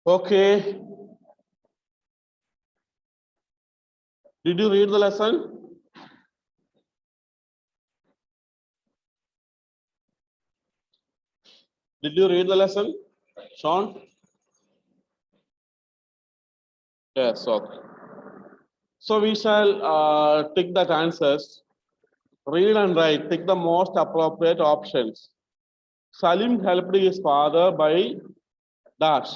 Okay. Did you read the lesson? Did you read the lesson, Sean? Yes, okay. So we shall tick that answers. Read and write. Tick the most appropriate options. Salim helped his father by dash.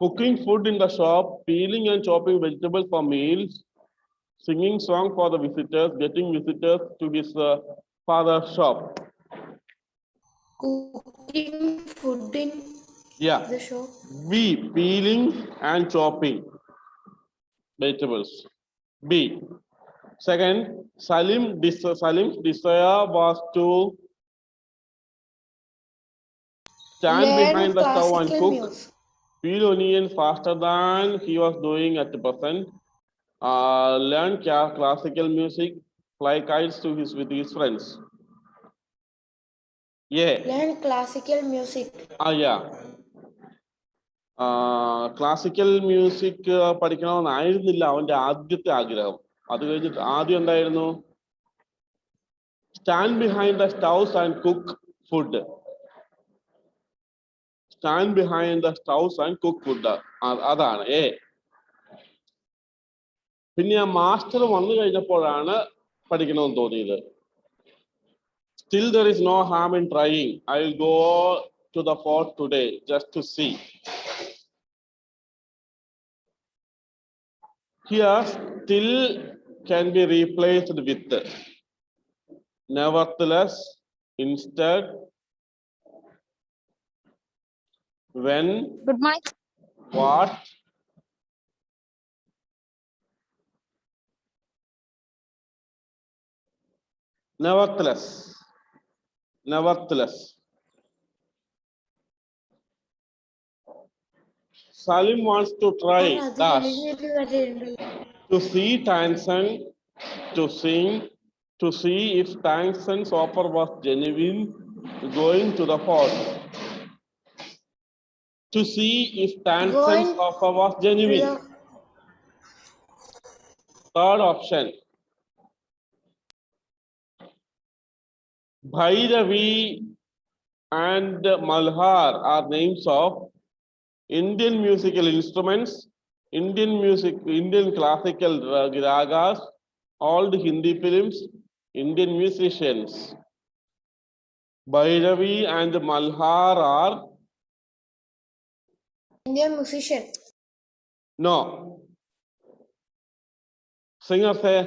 Cooking food in the shop, peeling and chopping vegetables for meals, singing song for the visitors, getting visitors to his father's shop. Cooking food in the shop. B, peeling and chopping vegetables. B. Second, Salim's desire was to stand Learn behind the stove and classical cook, music. peel onion faster than he was doing at present, learn classical music, fly kites with his friends. Yeah. Learn classical music. Yeah. Classical music പഠിക്കണമെന്നായിരുന്നില്ല അവന്റെ ആദ്യത്തെ ആഗ്രഹം. അത് കഴിഞ്ഞിട്ട് ആദ്യം എന്തായിരുന്നു? Stand behind the stoves and cook food. Stand behind the stoves and cook food. അതാണ് ഏ. പിന്നെ ആ മാസ്റ്റർ വന്നു കഴിഞ്ഞപ്പോഴാണ് പഠിക്കണമെന്ന് തോന്നിയത്. Still there is no harm in trying. I will go to the fort today just to see. Here still can be replaced with nevertheless, instead, when, Good morning. what, nevertheless. Salim wants to try dash to see Tansen, to sing, to see if Tansen's offer was genuine, going to the fort. To see if Tansen's offer was genuine. Third option. Bhairavi and Malhar are names of Indian musical instruments, Indian classical ragas, old Hindi films, Indian musicians. Bhairavi and Malhar are Indian musician. no. Singer say.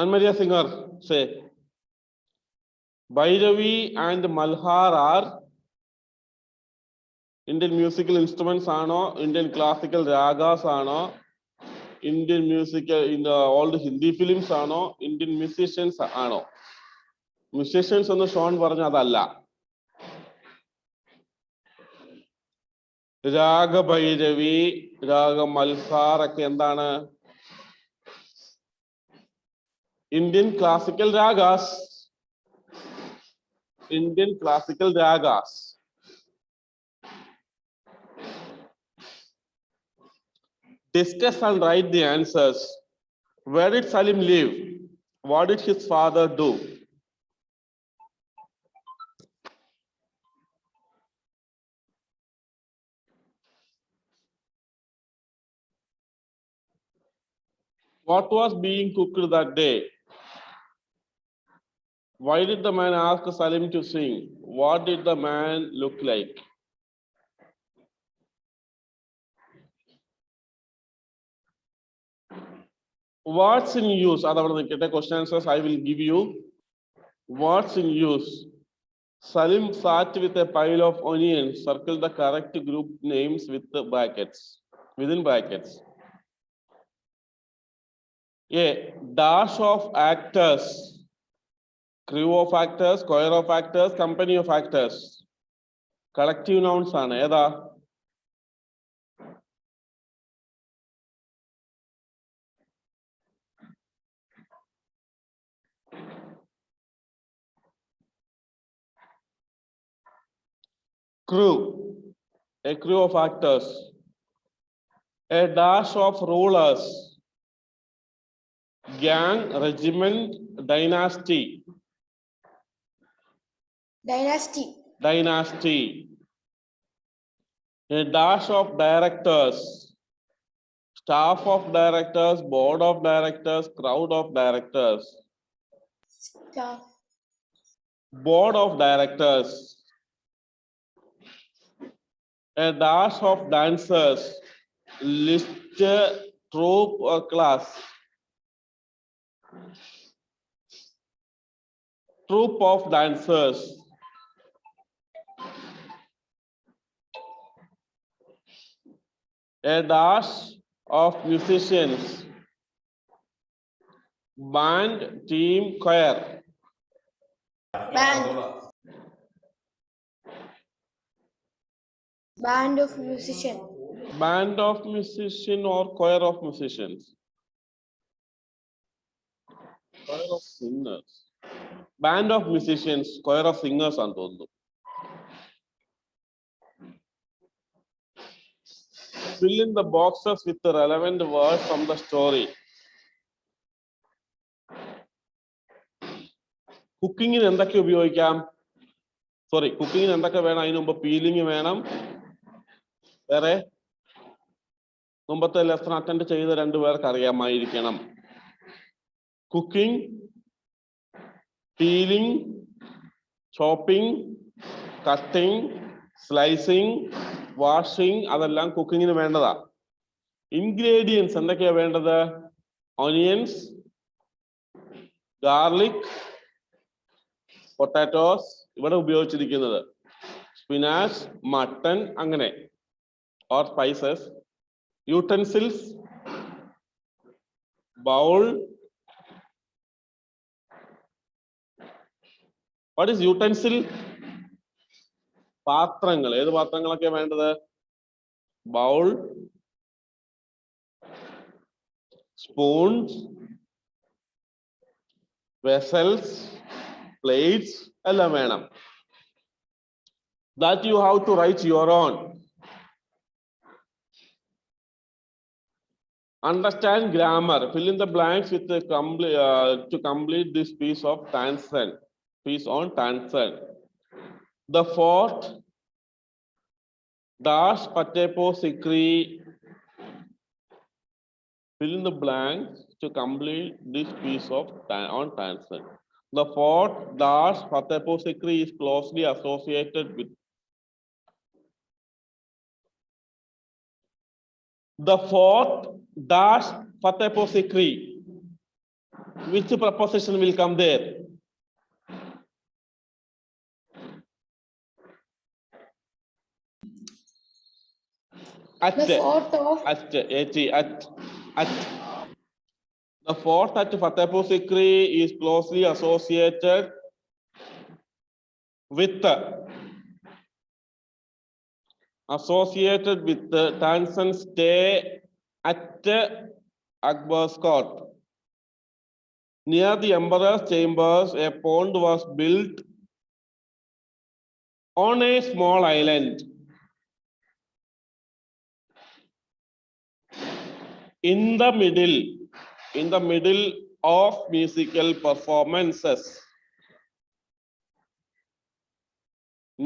Anmaria singer say. Bhairavi and Malhar are Indian musical instruments ആണോ, Indian classical ragas ആണോ, Indian musical in the old Hindi films ആണോ, Indian musicians ആണോ? Musicians എന്ന് Sean പറഞ്ഞ അതല്ല. രാഗഭൈരവി, രാഗമൽഹാർ ഒക്കെ എന്താണ്? Indian classical ragas. Indian classical ragas. Discuss and write the answers. Where did Salim live? What did his father do? What was being cooked that day? Why did the man ask Salim to sing? What did the man look like? What's in use? Other question answers I will give you. What's in use? Salim sat with a pile of onions. Circle the correct group names with the brackets. Within brackets. A dash of actors. Crew of actors, choir of actors, company of actors. Collective nouns ആണ് ഏതാ? Crew. A crew of actors. A dash of rulers. Gang, regiment, dynasty. Dynasty. Dynasty. A dash of directors. Staff of directors, board of directors, crowd of directors. Staff. Board of directors. A dash of dancers. List, troop or class. Troop of dancers. A dash of musicians. Band, team, choir. Band. Band of musician. Band of musician or choir of musicians. Choir of singers. Band of musicians, choir of singers and തോന്നുന്നു. Fill in the boxes with the relevant words from the story. കുക്കിങ്ങിന് എന്തൊക്കെ ഉപയോഗിക്കാം? Sorry, കുക്കിങ്ങിന് എന്തൊക്കെ വേണം? അതിന് മുമ്പ് peeling വേണം. വേറെ മുമ്പത്തെ ലെസൺ അറ്റൻഡ് ചെയ്ത രണ്ടുപേർക്ക് അറിയാമായിരിക്കണം. Cooking, peeling, chopping, cutting, slicing, washing, അതെല്ലാം കുക്കിങ്ങിന് വേണ്ടതാ. ഇൻഗ്രീഡിയൻസ് എന്തൊക്കെയാ വേണ്ടത്? ഓണിയൻസ്, ഗാർലിക്, പൊട്ടാറ്റോസ്, ഇവിടെ ഉപയോഗിച്ചിരിക്കുന്നത് സ്പിനാച്ച്, മട്ടൺ, അങ്ങനെ, or spices. Utensils, bowl. What is utensil? പാത്രങ്ങൾ. ഏത് പാത്രങ്ങളൊക്കെ വേണ്ടത്? ബൗൾ, സ്പൂൺസ്, വെസൽസ്, പ്ലേറ്റ്സ് എല്ലാം വേണം. That you have to write your own. Understand grammar. Fill in the blanks with the to complete this piece of Tansen. Piece on Tansen. The fort dash Patepo Sikri. Fill in the blanks to complete this piece of on Tansen. The fort dash Patepo Sikri is closely associated with. The fort dash Fatehpur Sikri. Which preposition will come there? At. The fort of. At. The fort at Fatehpur Sikri is closely associated with the Tansen stay at Akbar's court. Near the emperor's chambers, a pond was built on a small island. In the middle of musical performances.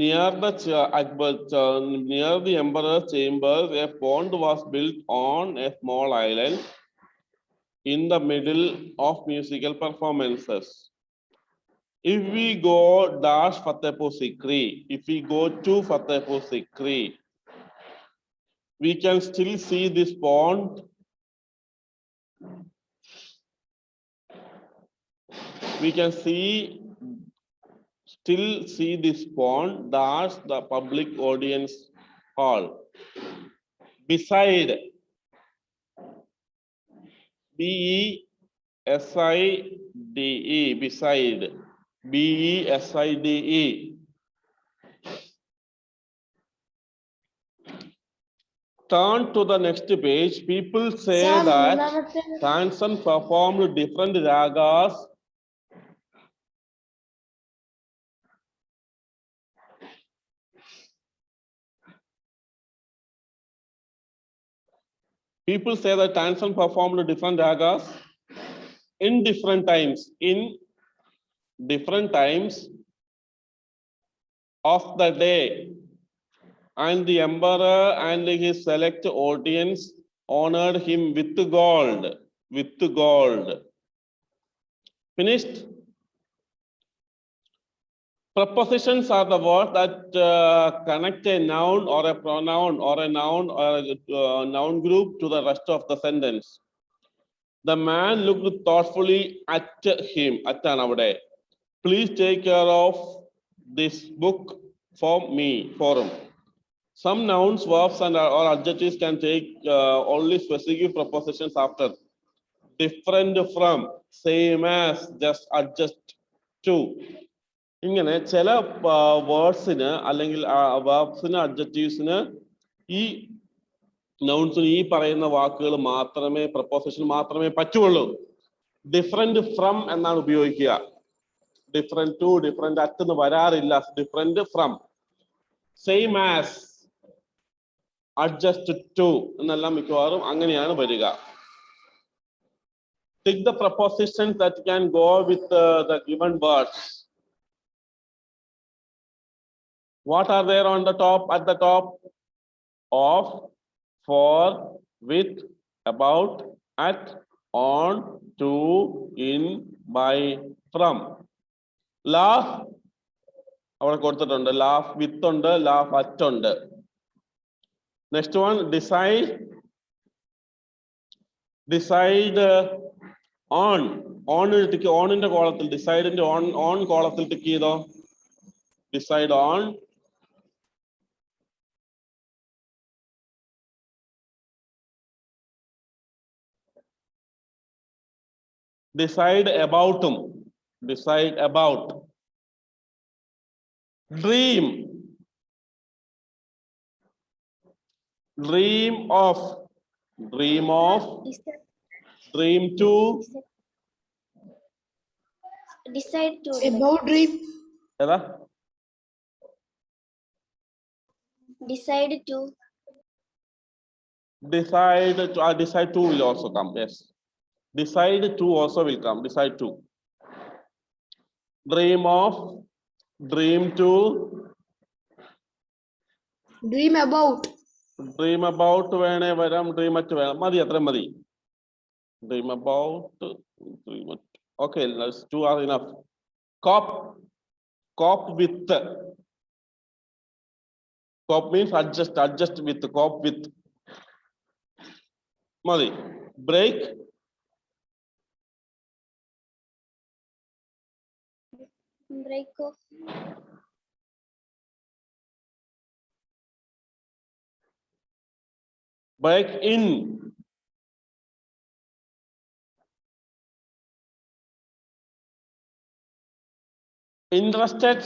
Near the emperor's chambers, a pond was built on a small island in the middle of musical performances. If we go dash Fatehpur Sikri, if we go to Fatehpur Sikri, we can still see this pond. We can still see this pond dash the public audience hall. Beside, B-E-S-I-D-E, beside, B-E-S-I-D-E. Turn to the next page. People say that Tansen performed different ragas People say that Tansen performed different ragas in different times. In different times of the day. And the emperor and his select audience honored him with gold. With gold. Finished? Prepositions are the words that connect a noun or a pronoun or a noun or a noun group to the rest of the sentence. The man looked thoughtfully at him. Please take care of this book for me, for him. Some nouns, verbs, and or adjectives can take only specific prepositions after. Different from, same as, just, adjust to. ഇങ്ങനെ ചില വേർഡ്സിന് അല്ലെങ്കിൽ വേർബ്സിന് അഡ്ജക്റ്റീവ്സിന് ഈ നൗൺസിന് ഈ പറയുന്ന വാക്കുകൾ മാത്രമേ preposition മാത്രമേ പറ്റുള്ളൂ. ഡിഫറെന്റ് ഫ്രം എന്നാണ് ഉപയോഗിക്കുക. ഡിഫറെന്റ് ടു, ഡിഫറെന്റ് അറ്റ് എന്ന് വരാറില്ല. Different from, same as, adjust to എന്നെല്ലാം മിക്കവാറും അങ്ങനെയാണ് വരിക. Take the prepositions that can go with the given words. What are there on the top? At the top? Of, for, with, about, at, on, to, in, by, from. Laugh. അവിടെ കൊടുത്തിട്ടുണ്ട്. Laugh with ഉണ്ട്, laugh at ഉണ്ട്. Next one, decide. Decide on. On ന്റെ കോളത്തിൽ, decide ന്റെ on കോളത്തിൽ tick ചെയ്തോ. Decide on. Decide about him. Decide about. Dream. Dream of. Dream of. Dream to. Decide to. About dream. ഏതാ? Decide to. Decide to. Decide to will also come. Yes. Decide to also will come. Decide to. Dream of. Dream to. Dream about. Dream about വേണേ വരാം. Dream at വേണം. മതി, അത്ര മതി. Dream about. Dream at. Okay, let's two are enough. Cop. Cop with. Cop means adjust. Adjust with. Cop with. മതി. Break. Break off. Break in. Interested.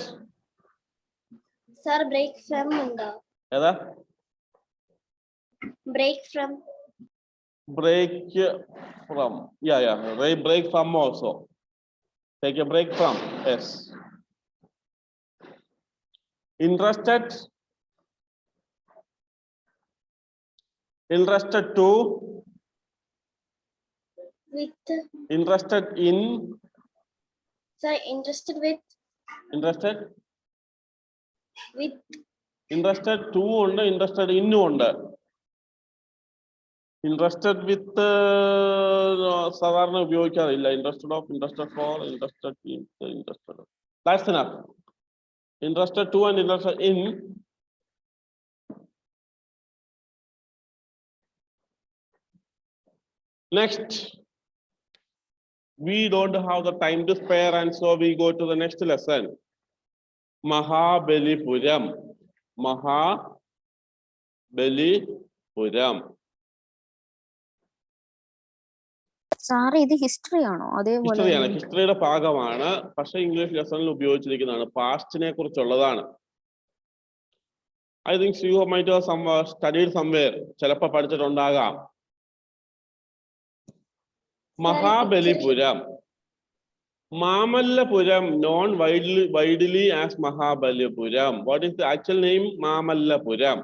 Sir, break from ഉണ്ടോ? ഏതാ? Break from. Break from. Yeah. Break from also. Take a break from. Yes. Interested. Interested to. With. Interested in. Sir, interested with. Interested. With. Interested to ഉണ്ട്, interested in ഉണ്ട്. Interested with സാധാരണ ഉപയോഗിക്കാറില്ല. Interested of, interested for, interested in, interested. That's enough. Interested to and interested in. Next. We don't have the time to spare, and so we go to the next lesson. Mahabalipuram. Mahabalipuram. Sir ഇത് history ആണോ? അതേപോലെ ഹിസ്റ്ററിയാണ്, ഹിസ്റ്ററിയുടെ ഭാഗമാണ്. പക്ഷെ English ലെസണിൽ ഉപയോഗിച്ചിരിക്കുന്നതാണ്. പാസ്റ്റിനെ കുറിച്ചുള്ളതാണ്. I think you might have studied somewhere. ചിലപ്പോൾ പഠിച്ചിട്ടുണ്ടാകാം. Mahabalipuram. Mamallapuram, known widely as Mahabalipuram. What is the actual name? Mamallapuram.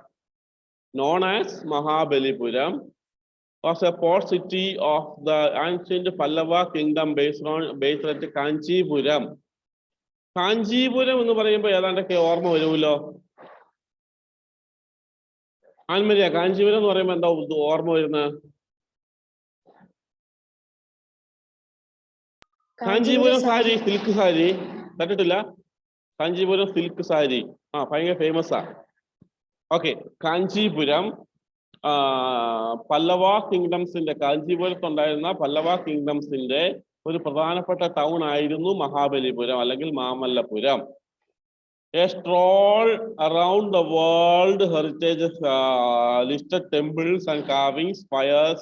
Known as Mahabalipuram. was a port city of the ancient Pallava kingdom based at Kanchipuram. Kanchipuram എന്ന് പറയുമ്പോൾ ഏതാണ്ടൊക്കെ ഓർമ്മ വരുമല്ലോ. ആൻമരിയ, കാഞ്ചീപുരം എന്ന് പറയുമ്പോൾ എന്താ ഓർമ്മ വരുന്നത്? കാഞ്ചീപുരം സാരി, സിൽക്ക് സാരി കണ്ടിട്ടില്ല? കാഞ്ചീപുരം സിൽക്ക് സാരി ഭയങ്കര ഫേമസ് ആ. ഓക്കെ, കാഞ്ചീപുരം പല്ലവ കിങ്ഡംസിന്റെ, കാഞ്ചീപുരത്തുണ്ടായിരുന്ന പല്ലവ കിങ്ഡംസിന്റെ ഒരു പ്രധാനപ്പെട്ട ടൗൺ ആയിരുന്നു മഹാബലിപുരം അല്ലെങ്കിൽ Mamallapuram. A stroll around the world heritage listed temples and carvings fires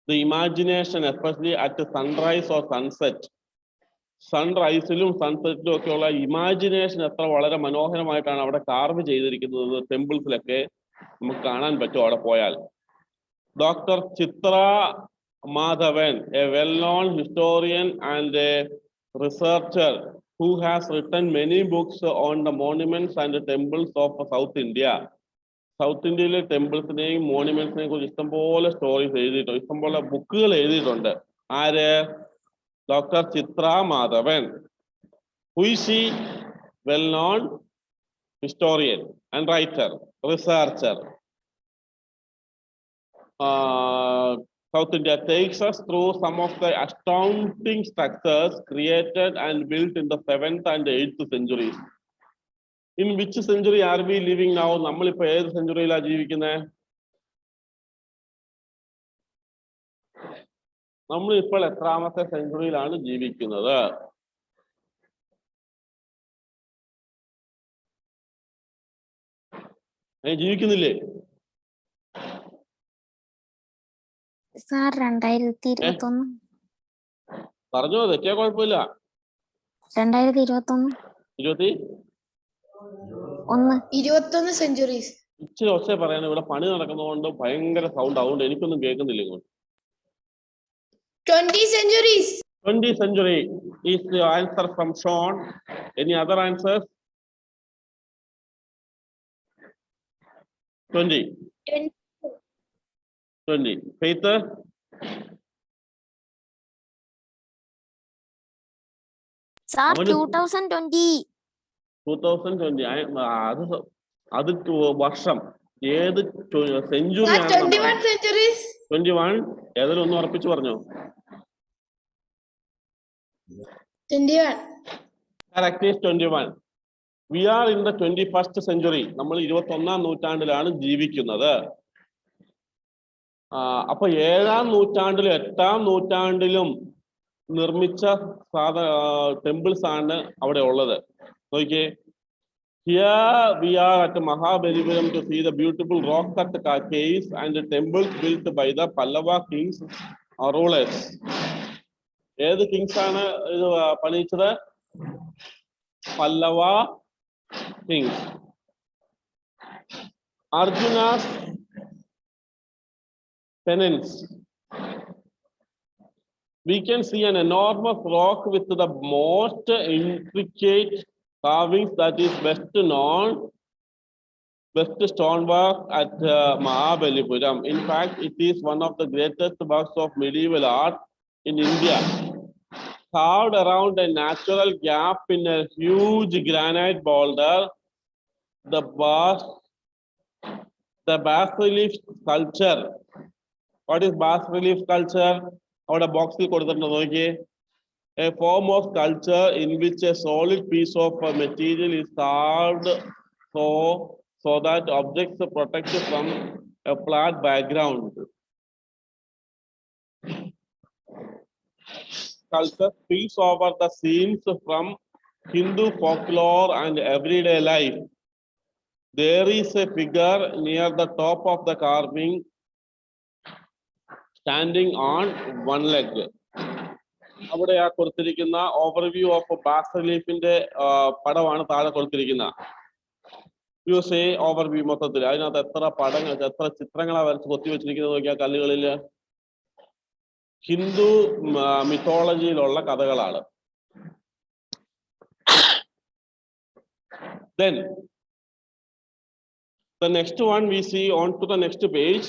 the imagination, especially at sunrise or sunset. സൺറൈസിലും സൺസെറ്റിലും ഒക്കെയുള്ള ഇമാജിനേഷൻ എത്ര വളരെ മനോഹരമായിട്ടാണ് അവിടെ കാർവ് ചെയ്തിരിക്കുന്നത്. ടെമ്പിൾസിലൊക്കെ നമുക്ക് കാണാൻ പറ്റും അവിടെ പോയാൽ. Doctor Chitra Madhavan, a well known historian and a researcher who has written many books on the monuments and the temples of South India. South ഇന്ത്യയിലെ ടെമ്പിൾസിനെയും മോണുമെന്റ്സിനെയും കുറിച്ച് ഇഷ്ടംപോലെ സ്റ്റോറീസ് എഴുതിയിട്ടുണ്ട്, ഇഷ്ടംപോലെ ബുക്കുകൾ എഴുതിയിട്ടുണ്ട്. ആര്? Doctor Chitra Madhavan. Who is she? Well known historian and writer, researcher. South India takes us through some of the astounding structures created and built in the 7th and 8th centuries. In which century are we living now? നമ്മളിപ്പോ ഏത് സെഞ്ചുറിയിലാണ് ജീവിക്കുന്നത്? നമ്മൾ ഇപ്പോൾ എത്രാമത്തെ സെഞ്ചുറിയിലാണ് ജീവിക്കുന്നത്? ജീവിക്കുന്നില്ലേ? Sir 2021. പറഞ്ഞോ, തെറ്റിയാ കുഴപ്പമില്ല. 2021 centuries. ഇച്ചിരി ഒച്ച പറയാൻ, ഇവിടെ പണി നടക്കുന്നതുകൊണ്ട് ഭയങ്കര സൗണ്ട്, അതുകൊണ്ട് എനിക്കൊന്നും കേൾക്കുന്നില്ല ഇങ്ങോട്ട്. 20 centuries. 20th century is the answer from Sean. Any other answers? 20. 20. Faith? Sir 2020. 2020. അത് വർഷം ഏത് സെഞ്ചുറി? 21. ഏതെങ്കിലും ഒന്ന് ഉറപ്പിച്ചു പറഞ്ഞോ. 21. Correct is 21. We are in the 21st century. നമ്മൾ 21ാം നൂറ്റാണ്ടിലാണ് ജീവിക്കുന്നത്. അപ്പൊ 7ാം നൂറ്റാണ്ടിലും 8ാം നൂറ്റാണ്ടിലും നിർമ്മിച്ച ടെമ്പിൾസ് ആണ് അവിടെ ഉള്ളത്. നോക്കിയേ, here we are at Mahabalipuram to see the beautiful rock cut caves and the temples built by the Pallava kings or rulers. ഏത് കിങ്സ് ആണ് ഇത് പണിയിച്ചത്? Pallava kings. Arjuna's penance. We can see an enormous rock with the most intricate carvings that is best known, best stonework at Mahabalipuram. In fact, it is one of the greatest works of medieval art in India. Carved around a natural gap in a huge granite boulder, the bas-relief sculpture. What is bas-relief sculpture? Our box is a form of sculpture in which a solid piece of material is carved so that objects are protected from a flat background. Sculpture speaks over the scenes from Hindu folklore and everyday life. There is a figure near the top of the carving standing on one leg. അവിടെ ആ കൊടുത്തിരിക്കുന്ന overview of bass റിലീഫിന്റെ പടമാണ് താഴെ കൊടുത്തിരിക്കുന്ന. You say overview മൊത്തത്തിൽ അതിനകത്ത് എത്ര പടങ്ങൾ, എത്ര ചിത്രങ്ങളാ വരച്ച് കൊത്തി വെച്ചിരിക്കുന്നത് നോക്കിയാ കല്ലുകളില്. ഹിന്ദു മിത്തോളജിയിലുള്ള കഥകളാണ്. Then the next one we see on to the next page.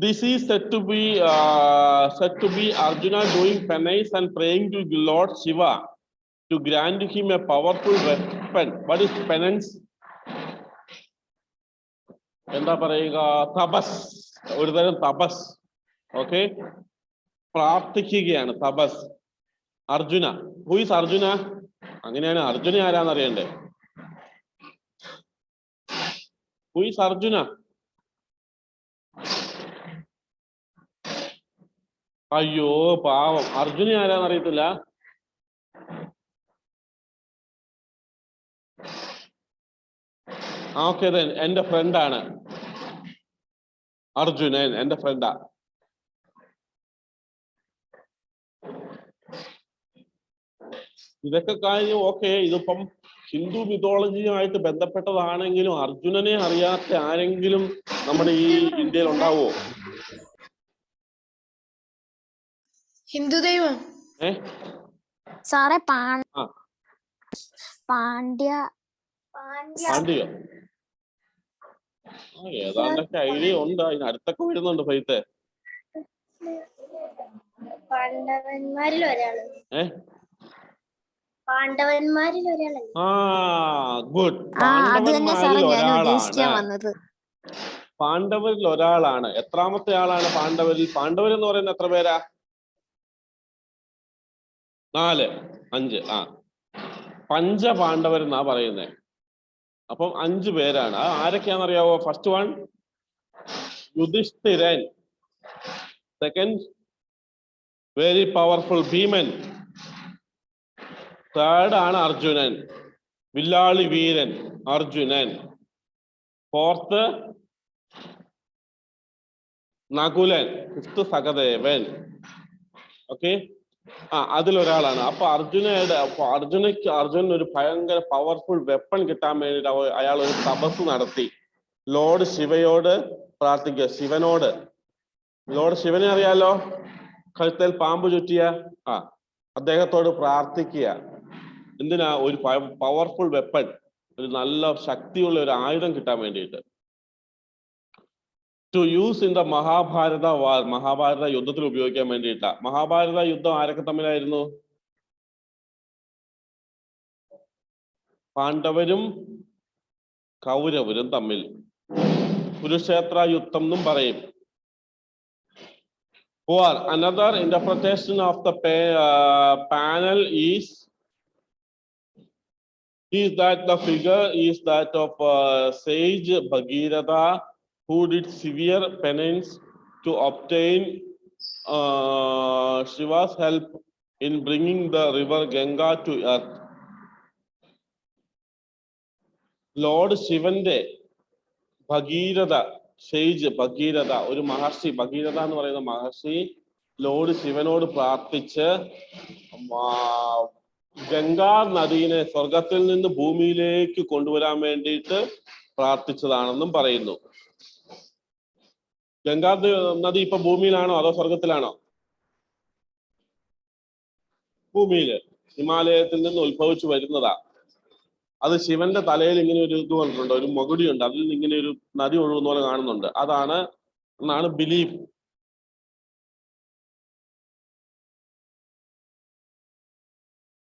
This is said to be Arjuna doing penance and praying to Lord Shiva to grant him a powerful weapon. What is penance? എന്താ പറയുക? തപസ്. ഒരുതരം തപസ്. Okay? പ്രാർത്ഥിക്കുകയാണ് തപസ്. Arjuna. Who is Arjuna? അങ്ങനെയാണ് അർജുന ആരാന്ന് അറിയണ്ടേ? Who is Arjuna? അയ്യോ പാവം, അർജുന ആരാന്ന് അറിയത്തില്ല. ഓക്കെ, എന്റെ ഫ്രണ്ടാണ് അർജുനൻ, എന്റെ ഫ്രണ്ടാ. ഇതൊക്കെ കാര്യം ഓക്കെ. ഇതിപ്പം ഹിന്ദു മിത്തോളജിയുമായിട്ട് ബന്ധപ്പെട്ടതാണെങ്കിലും അർജുനനെ അറിയാത്ത ആരെങ്കിലും നമ്മുടെ ഈ ഇന്ത്യയിൽ ഉണ്ടാവോ? ഹിന്ദു ദൈവം. സാറേ ആ, പാണ്ഡ്യ പാണ്ഡ്യ. ഏതാണ്ടൊക്കെ ഐഡിയ ഉണ്ട്. അതിന് അടുത്തൊക്കെ വരുന്നുണ്ട് ഫൈത്തെ. പാണ്ഡവന്മാരിൽ ഒരാള്. ആ, ഗുഡ്. അത് തന്നെ സാറേ ഞാൻ ഉദ്ദേശിക്കാൻ വന്നത്. പാണ്ഡവരിൽ ഒരാളാണ്. എത്രാമത്തെ ആളാണ് പാണ്ഡവരിൽ? പാണ്ഡവർ എന്ന് പറയുന്നത് എത്ര പേരാ? 4, 5. ആ, പഞ്ചപാണ്ഡവരെന്നാ പറയുന്നേ. അപ്പം 5 പേരാണ്. ആരൊക്കെയാണെന്നറിയാവോ? First one Yudhishthiran. Second very powerful Bheeman. Third ആണ് അർജുനൻ, വില്ലാളി വീരൻ Arjunan. Fourth Nakulan. Fifth Sahadevan. Okay, ആ അതിലൊരാളാണ്. അപ്പൊ അർജുനൻ ഒരു ഭയങ്കര പവർഫുൾ വെപ്പൺ കിട്ടാൻ വേണ്ടിട്ട് അയാൾ ഒരു തപസ് നടത്തി. ലോർഡ് ശിവയോട് പ്രാർത്ഥിക്കുക. ശിവനോട്, ലോർഡ് ശിവനെ അറിയാലോ, കഴുത്തിൽ പാമ്പ് ചുറ്റിയ അദ്ദേഹത്തോട് പ്രാർത്ഥിക്കുക. എന്തിനാ? ഒരു പവർഫുൾ വെപ്പൺ, ഒരു നല്ല ശക്തിയുള്ള ഒരു ആയുധം കിട്ടാൻ വേണ്ടിയിട്ട്. To use in the Mahabharata war. Mahabharata യുദ്ധത്തിൽ ഉപയോഗിക്കാൻ വേണ്ടിയിട്ടാ. മഹാഭാരത യുദ്ധം ആരൊക്കെ തമ്മിലായിരുന്നു? പാണ്ഡവരും കൗരവരും തമ്മിൽ. കുരുക്ഷേത്ര യുദ്ധം എന്നും പറയും. Or another interpretation of the panel is that the figure is that of sage Bhagirath, who did severe penance to obtain Shiva's help in bringing the river Ganga to earth. Lord ശിവന്റെ ഭഗീരഥ, sage ഭഗീരഥ, ഒരു മഹർഷി, ഭഗീരഥ എന്ന് പറയുന്ന മഹർഷി Lord ശിവനോട് പ്രാർത്ഥിച്ച് ഗംഗാ നദീനെ സ്വർഗത്തിൽ നിന്ന് ഭൂമിയിലേക്ക് കൊണ്ടുവരാൻ വേണ്ടിയിട്ട് പ്രാർത്ഥിച്ചതാണെന്നും പറയുന്നു. ഗംഗാ നദി ഇപ്പൊ ഭൂമിയിലാണോ അതോ സ്വർഗത്തിലാണോ? ഭൂമിയില്, ഹിമാലയത്തിൽ നിന്ന് ഉത്ഭവിച്ചു വരുന്നതാ. അത് ശിവന്റെ തലയിൽ ഇങ്ങനെ ഒരു ഇത് വന്നിട്ടുണ്ട്, ഒരു മകുടിയുണ്ട്, അതിൽ നിന്ന് ഇങ്ങനെ ഒരു നദി ഒഴുകുന്ന പോലെ കാണുന്നുണ്ട്. അതാണ് എന്നാണ് belief.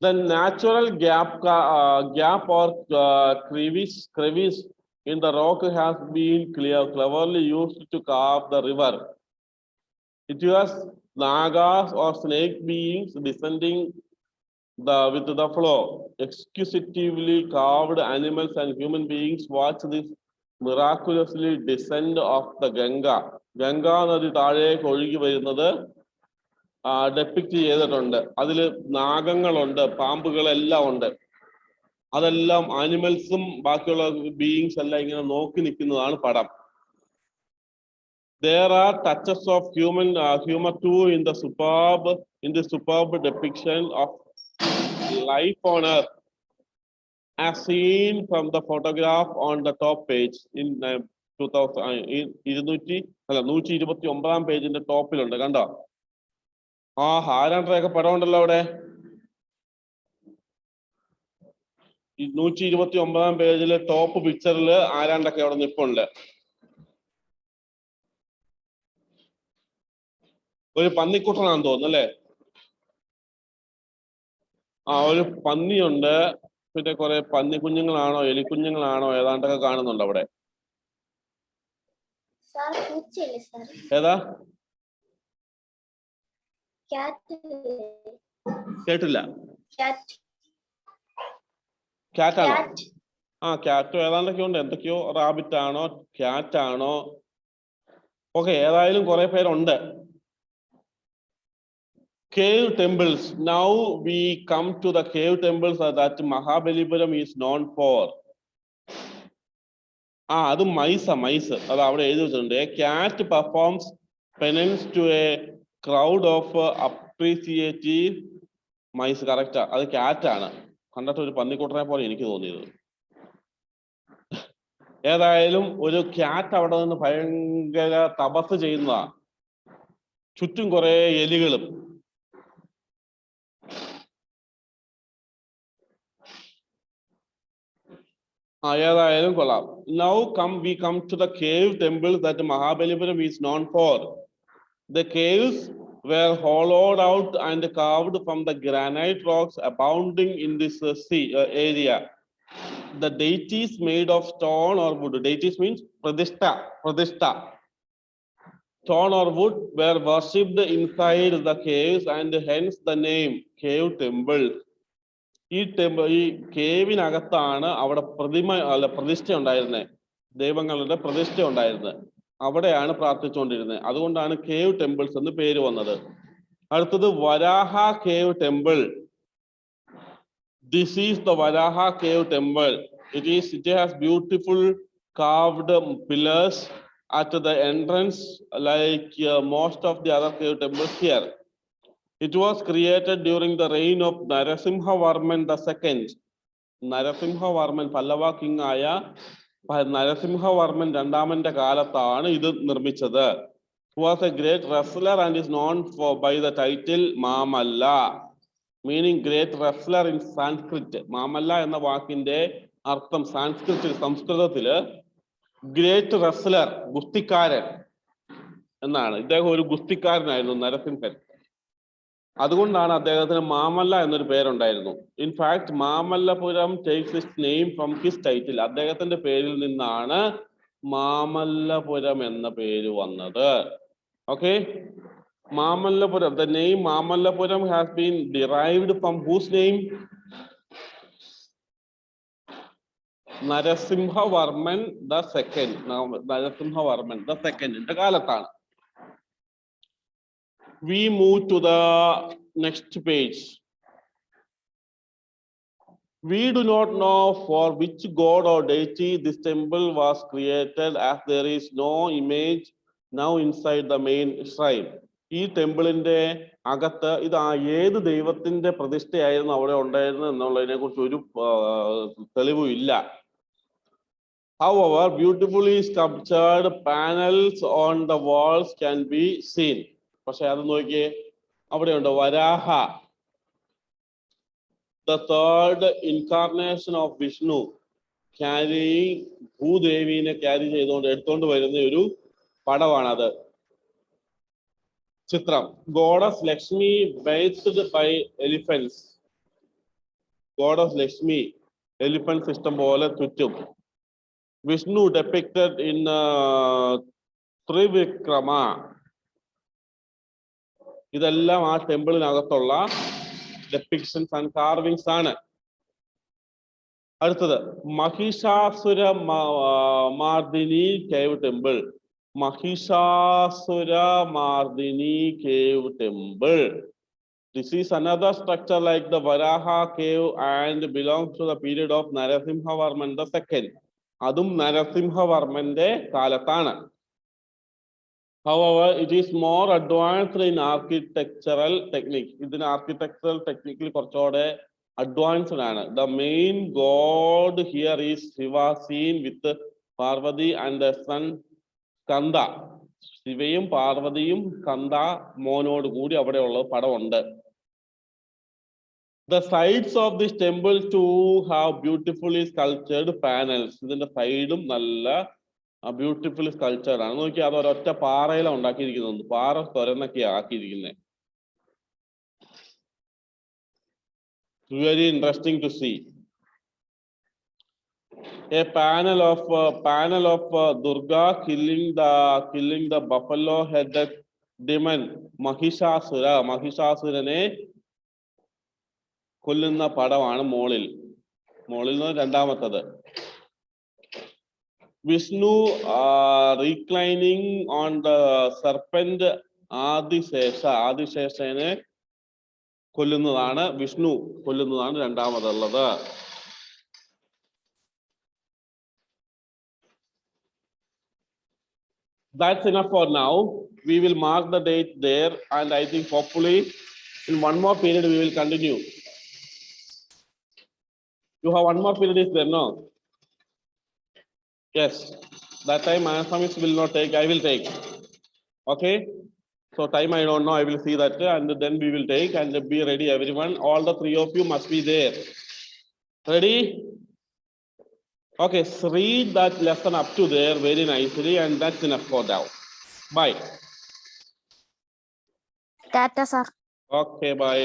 The natural gap or crevice in the rock has been cleverly used to carve the river. It was nagas or snake beings descending with the flow. Exquisitely carved animals and human beings watch this miraculously descent of the Ganga. Ganga നദി താഴേക്ക് ഒഴുകി വരുന്നത് depict ചെയ്തിട്ടുണ്ട്. അതില് നാഗങ്ങളുണ്ട്, പാമ്പുകളെല്ലാം ഉണ്ട്. അതെല്ലാം ആനിമൽസും ബാക്കിയുള്ള beings എല്ലാം ഇങ്ങനെ നോക്കി നിൽക്കുന്നതാണ് പടം. There are touches of humor too in the superb depiction of life on earth, as seen from the photograph on the top page in 129 പേജിന്റെ ടോപ്പിലുണ്ട്. കണ്ടോ? ആരാണ്ടൊക്കെ പടം ഉണ്ടല്ലോ അവിടെ. 129 പേജിലെ ടോപ്പ് പിക്ചറിൽ ആരാണ്ടൊക്കെ അവിടെ നിപ്പുണ്ട്. ഒരു പന്നിക്കുട്ടനാണെന്ന് തോന്നുന്നു അല്ലേ? ആ ഒരു പന്നിയുണ്ട്, പിന്നെ കുറെ പന്നി കുഞ്ഞുങ്ങളാണോ എലിക്കുഞ്ഞുങ്ങളാണോ ഏതാണ്ടൊക്കെ കാണുന്നുണ്ട് അവിടെ. സാർ പൂച്ചയല്ലേ സാർ? ഏതാ? ക്യാറ്റ്. കേട്ടില്ല. ക്യാറ്റ്. ക്യാറ്റാണോ? ക്യാറ്റ്. ആ ക്യാറ്റ് ഏതാണ്ടൊക്കെ ഉണ്ട്, എന്തൊക്കെയോ റാബിറ്റ് ആണോ ക്യാറ്റ് ആണോ? ഓക്കെ, ഏതായാലും കുറെ പേരുണ്ട്. Cave temples. Now we come to the cave temples that Mahabalipuram is known for. അത് മൈസ് അത് അവിടെ എഴുതി വെച്ചിട്ടുണ്ട്. Cat performs penance to a crowd of appreciative mice. കറക്റ്റാ, അത് ക്യാറ്റ് ആണ്. കണ്ടിട്ട് ഒരു പന്നിക്കുട്ടനെ പോലെ എനിക്ക് തോന്നിയത്. ഏതായാലും ഒരു ക്യാറ്റ് അവിടെ നിന്ന് ഭയങ്കര തപസ് ചെയ്യുന്നതാ, ചുറ്റും കുറെ എലികളും. ഏതായാലും കൊള്ളാം. Now we come to the cave temples that Mahabalipuram is known for. The caves were hollowed out and carved from the granite rocks abounding in this area. The deities made of stone or wood. Deities means pradishta. Stone or wood were worshipped inside the caves and hence the name cave temple. ഈ കേവിനകത്താണ് അവിടെ പ്രതിഷ്ഠ ഉണ്ടായിരുന്നത്, ദൈവങ്ങളുടെ പ്രതിഷ്ഠ ഉണ്ടായിരുന്നത്. അവിടെയാണ് പ്രാർത്ഥിച്ചുകൊണ്ടിരുന്നത്. അതുകൊണ്ടാണ് cave temples എന്ന് പേര് വന്നത്. അടുത്തത് Varaha cave temple. This is the Varaha cave temple. It has beautiful carved pillars at the entrance like most of the other cave temples here. It was created during the reign of Narasimhavarman II. Narasimhavarman Pallava king ആയ നരസിംഹവർമ്മൻ രണ്ടാമന്റെ കാലത്താണ് ഇത് നിർമ്മിച്ചത്. He was a great wrestler and is known by the title Mamalla, meaning great wrestler in Sanskrit. Mamalla എന്ന വാക്കിന്റെ അർത്ഥം സംസ്കൃതത്തില് great wrestler, ഗുസ്തിക്കാരൻ എന്നാണ്. ഇദ്ദേഹം ഒരു ഗുസ്തിക്കാരനായിരുന്നു നരസിംഹൻ. അതുകൊണ്ടാണ് അദ്ദേഹത്തിന് മാമല്ല എന്നൊരു പേരുണ്ടായിരുന്നു. In fact Mamallapuram takes it's name from his title. അദ്ദേഹത്തിന്റെ പേരിൽ നിന്നാണ് മാമല്ലപുരം എന്ന പേര് വന്നത്. Okay, Mamallapuram, the name Mamallapuram has been derived from whose name? Narasimhavarman the second. Narasimhavarman the second ന്റെ കാലത്താണ്. We move to the next page. We do not know for which god or deity this temple was created, as there is no image now inside the main shrine. ഈ ടെമ്പിളിന്റെ അകത്ത് ഇത് ഏത് ദൈവത്തിന്റെ പ്രതിഷ്ഠയായിരുന്നു അവിടെ ഉണ്ടായിരുന്നത് എന്നുള്ളതിനെ കുറിച്ച് ഒരു തെളിവും ഇല്ല. However, beautifully sculptured panels on the walls can be seen. പക്ഷെ അത് നോക്കിയേ, അവിടെയുണ്ട് Varaha, the third incarnation of Vishnu, carrying ഭൂദേവിനെ ക്യാരി ചെയ്തുകൊണ്ട് എടുത്തോണ്ട് വരുന്ന ഒരു പടമാണത്, ചിത്രം. Goddess Lakshmi bathed by elephants. Goddess Lakshmi elephants ഇഷ്ടം പോലെ ചുറ്റും. Vishnu depicted in Trivikrama. ഇതെല്ലാം ആ ടെമ്പിളിനകത്തുള്ള ഡെപ്പിക്ഷൻസ് ആൻഡ് കാർവിങ്സ് ആണ്. അടുത്തത് Mahishasura Mardini cave temple. Mahishasura Mardini cave temple. This is another structure like the Varaha cave and belongs to the period of Narasimhavarman II. അതും നരസിംഹവർമ്മന്റെ കാലത്താണ്. However, it is more advanced in architectural technique. ഇതിന് architectural technique കുറച്ചുകൂടെ advanced ആണ്. The main god here is Shiva seen with Parvati and the son Skanda. ശിവയും പാർവതിയും സ്കന്ദ മോനോട് കൂടി അവിടെയുള്ള പടമുണ്ട്. The sides of this temple too have beautifully sculptured panels. ഇതിന്റെ സൈഡും നല്ല ആ ബ്യൂട്ടിഫുൾ സ്കൾച്ചർ ആണ്. നോക്കിയാൽ അത് ഒരൊറ്റ പാറയിലാണ് ഉണ്ടാക്കിയിരിക്കുന്നത്. പാറ തുരന്നൊക്കെയാ ആക്കിയിരിക്കുന്നത്. Very interesting to see. A panel of Durga killing the buffalo-headed demon Mahishasura. മഹിഷാസുരനെ കൊല്ലുന്ന പടമാണ് മോളിൽ നിന്ന് രണ്ടാമത്തത്. Vishnu reclining on the serpent ആദിശേഷനെ കൊല്ലുന്നതാണ് വിഷ്ണു കൊല്ലുന്നതാണ് രണ്ടാമതുള്ളത്. That's enough for now. We will mark the date there, and I think hopefully in one more period we will continue. You have one more period is there, no? Yes. That time Anasamis will not take, I will take. Okay. So time I don't know, I will see that and then we will take, and be ready everyone. All the three of you must be there. Ready? Okay, so read that lesson up to there very nicely, and that's enough for now. Bye. Tata sir. Okay, bye.